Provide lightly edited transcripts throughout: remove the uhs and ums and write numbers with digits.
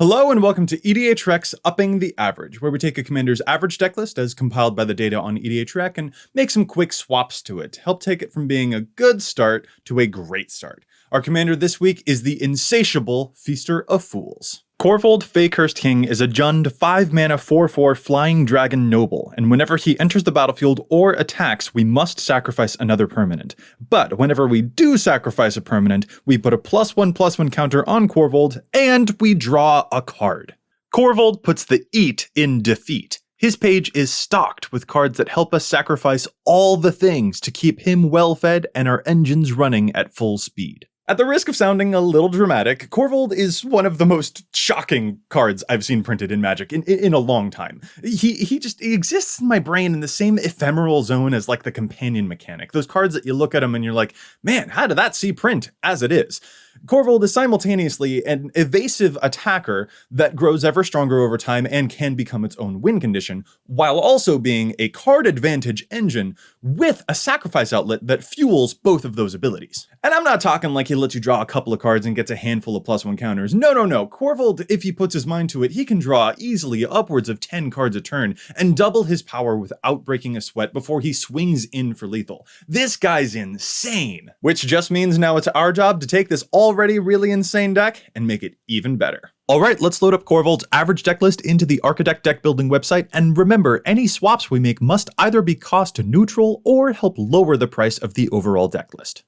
Hello and welcome to EDHREC's Upping the Average, where we take a commander's average deck list as compiled by the data on EDHREC and make some quick swaps to it to help take it from being a good start to a great start. Our commander this week is the insatiable Feaster of Fools. Korvold Fae-Cursed King is a Jund 5-mana 4/4 Flying Dragon Noble, and whenever he enters the battlefield or attacks, we must sacrifice another permanent. But whenever we do sacrifice a permanent, we put a +1/+1 counter on Korvold, and we draw a card. Korvold puts the eat in defeat. His page is stocked with cards that help us sacrifice all the things to keep him well-fed and our engines running at full speed. At the risk of sounding a little dramatic, Korvold is one of the most shocking cards I've seen printed in Magic in a long time. He exists in my brain in the same ephemeral zone as like the companion mechanic. Those cards that you look at them and you're like, man, how did that see print as it is? Korvold is simultaneously an evasive attacker that grows ever stronger over time and can become its own win condition, while also being a card advantage engine with a sacrifice outlet that fuels both of those abilities. And I'm not talking like he lets you draw a couple of cards and gets a handful of +1 counters. No. Korvold, if he puts his mind to it, he can draw easily upwards of 10 cards a turn and double his power without breaking a sweat before he swings in for lethal. This guy's insane, which just means now it's our job to take this already really insane deck and make it even better. Alright, let's load up Korvold's average deck list into the Architect deck building website, and remember, any swaps we make must either be cost neutral or help lower the price of the overall deck list.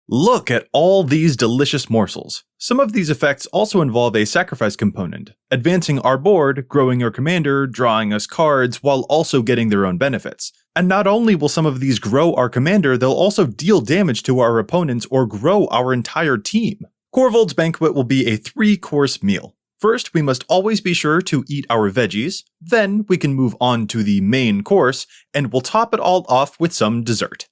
Look at all these delicious morsels. Some of these effects also involve a sacrifice component, advancing our board, growing our commander, drawing us cards, while also getting their own benefits. And not only will some of these grow our commander, they'll also deal damage to our opponents or grow our entire team. Korvold's Banquet will be a 3-course meal. First, we must always be sure to eat our veggies, then we can move on to the main course, and we'll top it all off with some dessert.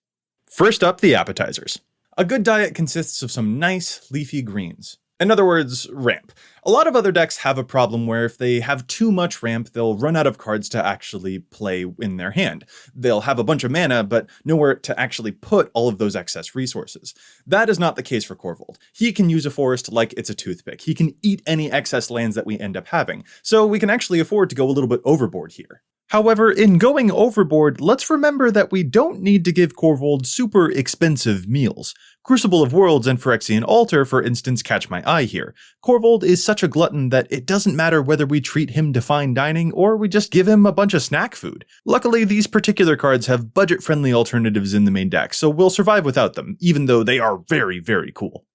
First up, the appetizers. A good diet consists of some nice, leafy greens. In other words, ramp. A lot of other decks have a problem where if they have too much ramp, they'll run out of cards to actually play in their hand. They'll have a bunch of mana, but nowhere to actually put all of those excess resources. That is not the case for Korvold. He can use a forest like it's a toothpick. He can eat any excess lands that we end up having, so we can actually afford to go a little bit overboard here. However, in going overboard, let's remember that we don't need to give Korvold super expensive meals. Crucible of Worlds and Phyrexian Altar, for instance, catch my eye here. Korvold is such a glutton that it doesn't matter whether we treat him to fine dining or we just give him a bunch of snack food. Luckily, these particular cards have budget-friendly alternatives in the main deck, so we'll survive without them, even though they are very, very cool.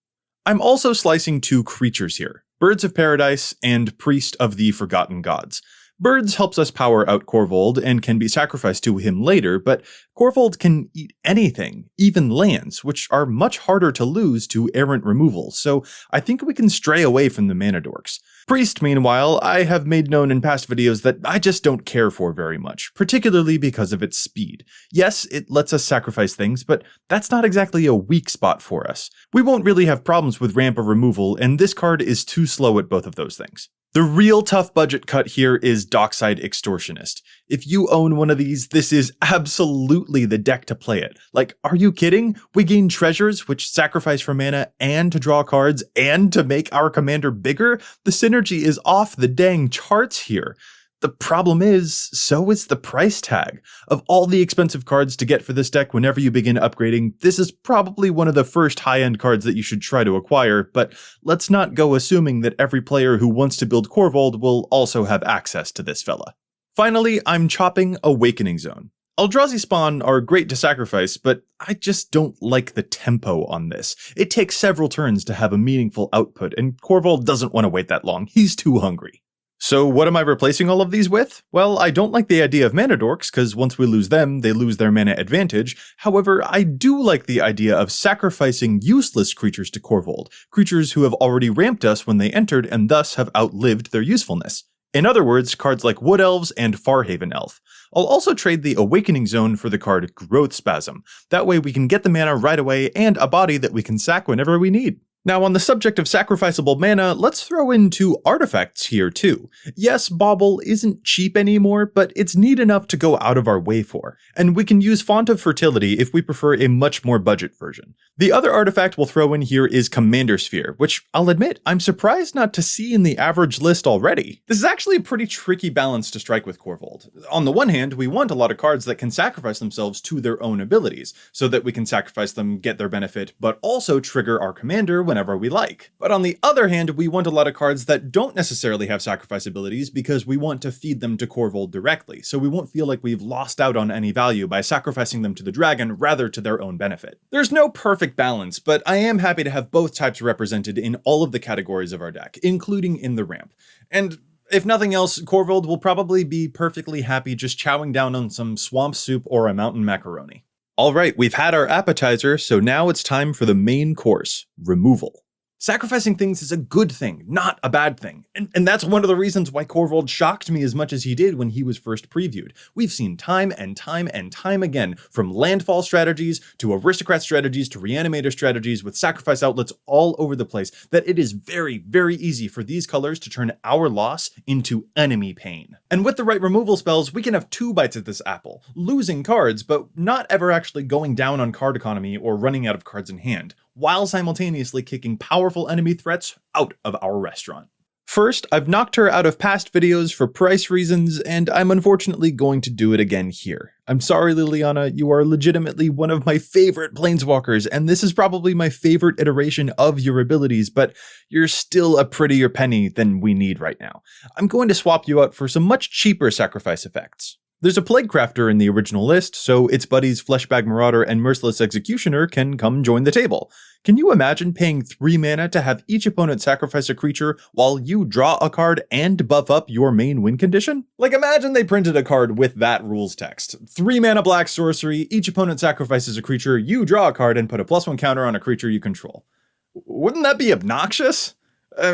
I'm also slicing 2 creatures here, Birds of Paradise and Priest of the Forgotten Gods. Birds helps us power out Korvold and can be sacrificed to him later, but Korvold can eat anything, even lands, which are much harder to lose to errant removal, so I think we can stray away from the mana dorks. Priest, meanwhile, I have made known in past videos that I just don't care for very much, particularly because of its speed. Yes, it lets us sacrifice things, but that's not exactly a weak spot for us. We won't really have problems with ramp or removal, and this card is too slow at both of those things. The real tough budget cut here is Dockside Extortionist. If you own one of these, this is absolutely the deck to play it. Like, are you kidding? We gain treasures, which sacrifice for mana, and to draw cards, and to make our commander bigger? The synergy is off the dang charts here. The problem is, so is the price tag. Of all the expensive cards to get for this deck whenever you begin upgrading, this is probably one of the first high-end cards that you should try to acquire, but let's not go assuming that every player who wants to build Korvold will also have access to this fella. Finally, I'm chopping Awakening Zone. Eldrazi Spawn are great to sacrifice, but I just don't like the tempo on this. It takes several turns to have a meaningful output, and Korvold doesn't want to wait that long. He's too hungry. So what am I replacing all of these with? Well, I don't like the idea of mana dorks, because once we lose them, they lose their mana advantage. However, I do like the idea of sacrificing useless creatures to Korvold, creatures who have already ramped us when they entered and thus have outlived their usefulness. In other words, cards like Wood Elves and Farhaven Elf. I'll also trade the Awakening Zone for the card Growth Spasm. That way we can get the mana right away and a body that we can sack whenever we need. Now, on the subject of sacrificable mana, let's throw in 2 artifacts here too. Yes, Bauble isn't cheap anymore, but it's neat enough to go out of our way for, and we can use Font of Fertility if we prefer a much more budget version. The other artifact we'll throw in here is Commander Sphere, which I'll admit, I'm surprised not to see in the average list already. This is actually a pretty tricky balance to strike with Korvold. On the one hand, we want a lot of cards that can sacrifice themselves to their own abilities, so that we can sacrifice them, get their benefit, but also trigger our commander whenever we like. But on the other hand, we want a lot of cards that don't necessarily have sacrifice abilities because we want to feed them to Korvold directly, so we won't feel like we've lost out on any value by sacrificing them to the dragon rather to their own benefit. There's no perfect balance, but I am happy to have both types represented in all of the categories of our deck, including in the ramp. And if nothing else, Korvold will probably be perfectly happy just chowing down on some swamp soup or a mountain macaroni. Alright, we've had our appetizer, so now it's time for the main course, removal. Sacrificing things is a good thing, not a bad thing. And that's one of the reasons why Korvold shocked me as much as he did when he was first previewed. We've seen time and time and time again, from landfall strategies to aristocrat strategies to reanimator strategies with sacrifice outlets all over the place, that it is very, very easy for these colors to turn our loss into enemy pain. And with the right removal spells, we can have 2 bites at this apple, losing cards, but not ever actually going down on card economy or running out of cards in hand, while simultaneously kicking powerful enemy threats out of our restaurant. First, I've knocked her out of past videos for price reasons, and I'm unfortunately going to do it again here. I'm sorry, Liliana, you are legitimately one of my favorite planeswalkers, and this is probably my favorite iteration of your abilities, but you're still a prettier penny than we need right now. I'm going to swap you out for some much cheaper sacrifice effects. There's a Plague Crafter in the original list, so its buddies Fleshbag Marauder and Merciless Executioner can come join the table. Can you imagine paying 3 mana to have each opponent sacrifice a creature while you draw a card and buff up your main win condition? Like, imagine they printed a card with that rules text. 3 mana black sorcery, each opponent sacrifices a creature, you draw a card and put a +1 counter on a creature you control. Wouldn't that be obnoxious?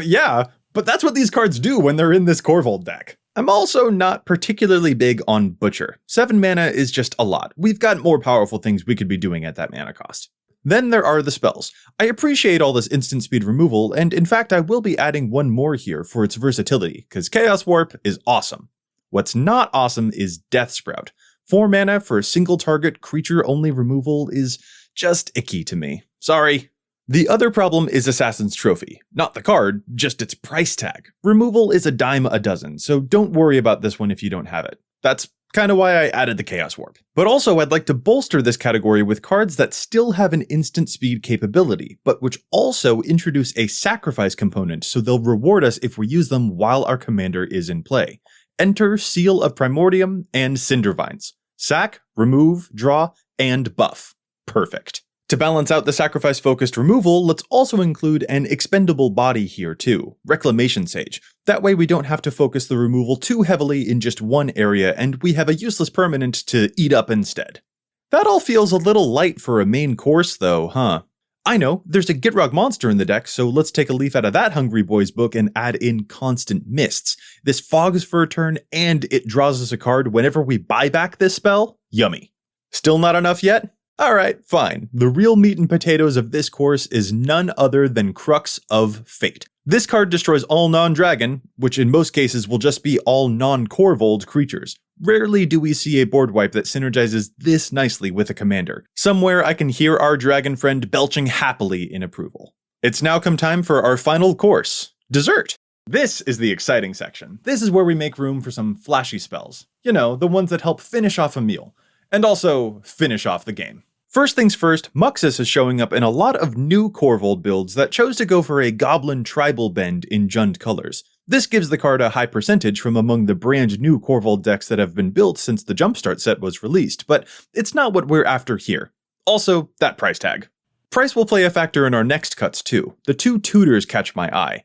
Yeah, but that's what these cards do when they're in this Korvold deck. I'm also not particularly big on Butcher. 7 mana is just a lot. We've got more powerful things we could be doing at that mana cost. Then there are the spells. I appreciate all this instant speed removal, and in fact I will be adding one more here for its versatility, because Chaos Warp is awesome. What's not awesome is Death Sprout. 4 mana for a single target creature only removal is just icky to me. Sorry. The other problem is Assassin's Trophy. Not the card, just its price tag. Removal is a dime a dozen, so don't worry about this one if you don't have it. That's kind of why I added the Chaos Warp. But also I'd like to bolster this category with cards that still have an instant speed capability, but which also introduce a sacrifice component, so they'll reward us if we use them while our commander is in play. Enter Seal of Primordium and Cindervines. Sack, remove, draw, and buff. Perfect. To balance out the sacrifice-focused removal, let's also include an expendable body here too, Reclamation Sage. That way we don't have to focus the removal too heavily in just one area, and we have a useless permanent to eat up instead. That all feels a little light for a main course though, huh? I know, there's a Gitrog monster in the deck, so let's take a leaf out of that Hungry Boys book and add in Constant Mists. This fogs for a turn, and it draws us a card whenever we buy back this spell? Yummy. Still not enough yet? Alright, fine. The real meat and potatoes of this course is none other than Crux of Fate. This card destroys all non-dragon, which in most cases will just be all non-Korvold creatures. Rarely do we see a board wipe that synergizes this nicely with a commander. Somewhere I can hear our dragon friend belching happily in approval. It's now come time for our final course, dessert. This is the exciting section. This is where we make room for some flashy spells. You know, the ones that help finish off a meal. And also finish off the game. First things first, Maxis is showing up in a lot of new Korvold builds that chose to go for a Goblin tribal bend in Jund colors. This gives the card a high percentage from among the brand new Korvold decks that have been built since the Jumpstart set was released, but it's not what we're after here. Also, that price tag. Price will play a factor in our next cuts too. The 2 tutors catch my eye.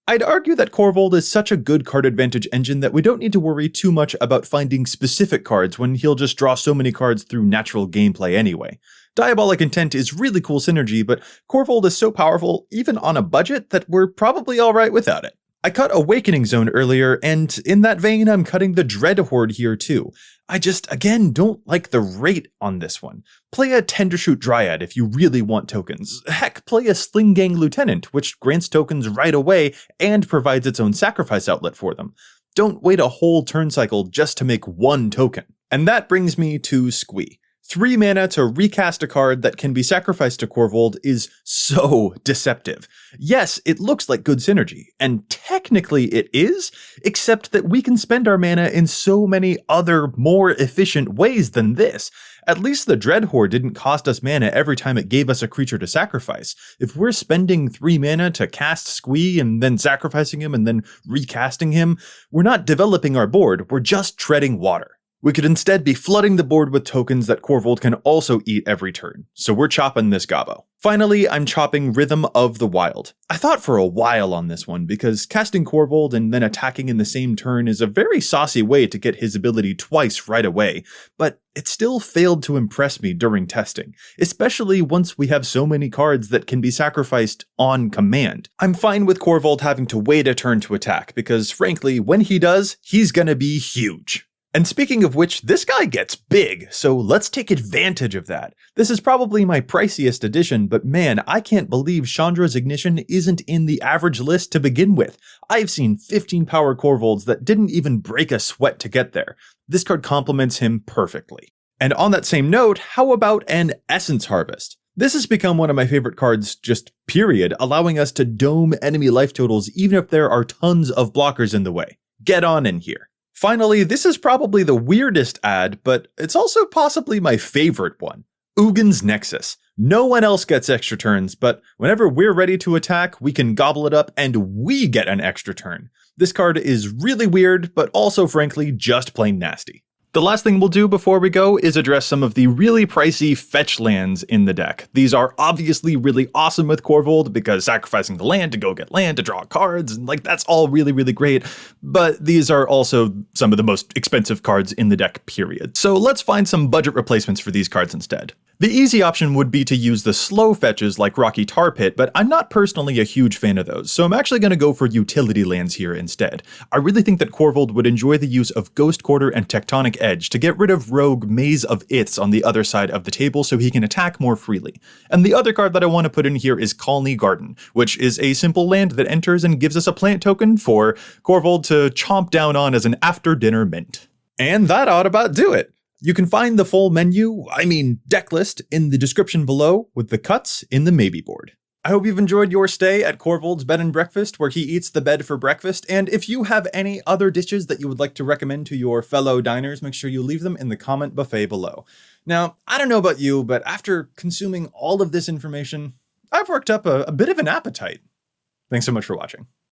I'd argue that Korvold is such a good card advantage engine that we don't need to worry too much about finding specific cards when he'll just draw so many cards through natural gameplay anyway. Diabolic Intent is really cool synergy, but Korvold is so powerful, even on a budget, that we're probably alright without it. I cut Awakening Zone earlier, and in that vein, I'm cutting the Dread Horde here too. I just, again, don't like the rate on this one. Play a Tendershoot Dryad if you really want tokens. Heck, play a Sling Gang Lieutenant, which grants tokens right away and provides its own sacrifice outlet for them. Don't wait a whole turn cycle just to make one token. And that brings me to Squee. 3 mana to recast a card that can be sacrificed to Korvold is so deceptive. Yes, it looks like good synergy, and technically it is, except that we can spend our mana in so many other, more efficient ways than this. At least the Dread Horde didn't cost us mana every time it gave us a creature to sacrifice. If we're spending 3 mana to cast Squee and then sacrificing him and then recasting him, we're not developing our board, we're just treading water. We could instead be flooding the board with tokens that Korvold can also eat every turn, so we're chopping this gobbo. Finally, I'm chopping Rhythm of the Wild. I thought for a while on this one, because casting Korvold and then attacking in the same turn is a very saucy way to get his ability twice right away, but it still failed to impress me during testing, especially once we have so many cards that can be sacrificed on command. I'm fine with Korvold having to wait a turn to attack, because frankly, when he does, he's gonna be huge. And speaking of which, this guy gets big, so let's take advantage of that. This is probably my priciest edition, but man, I can't believe Chandra's Ignition isn't in the average list to begin with. I've seen 15 power Korvolds that didn't even break a sweat to get there. This card complements him perfectly. And on that same note, how about an Essence Harvest? This has become one of my favorite cards, just period, allowing us to dome enemy life totals even if there are tons of blockers in the way. Get on in here. Finally, this is probably the weirdest ad, but it's also possibly my favorite one. Ugin's Nexus. No one else gets extra turns, but whenever we're ready to attack, we can gobble it up and we get an extra turn. This card is really weird, but also frankly, just plain nasty. The last thing we'll do before we go is address some of the really pricey fetch lands in the deck. These are obviously really awesome with Korvold because sacrificing the land to go get land to draw cards, and that's all really, really great. But these are also some of the most expensive cards in the deck, period. So let's find some budget replacements for these cards instead. The easy option would be to use the slow fetches like Rocky Tar Pit, but I'm not personally a huge fan of those, so I'm actually going to go for utility lands here instead. I really think that Korvold would enjoy the use of Ghost Quarter and Tectonic Edge to get rid of Rogue Maze of Iths on the other side of the table so he can attack more freely. And the other card that I want to put in here is Colony Garden, which is a simple land that enters and gives us a plant token for Korvold to chomp down on as an after-dinner mint. And that ought about do it. You can find the full deck list in the description below with the cuts in the maybe board. I hope you've enjoyed your stay at Korvold's Bed and Breakfast, where he eats the bed for breakfast. And if you have any other dishes that you would like to recommend to your fellow diners, make sure you leave them in the comment buffet below. Now, I don't know about you, but after consuming all of this information, I've worked up a bit of an appetite. Thanks so much for watching.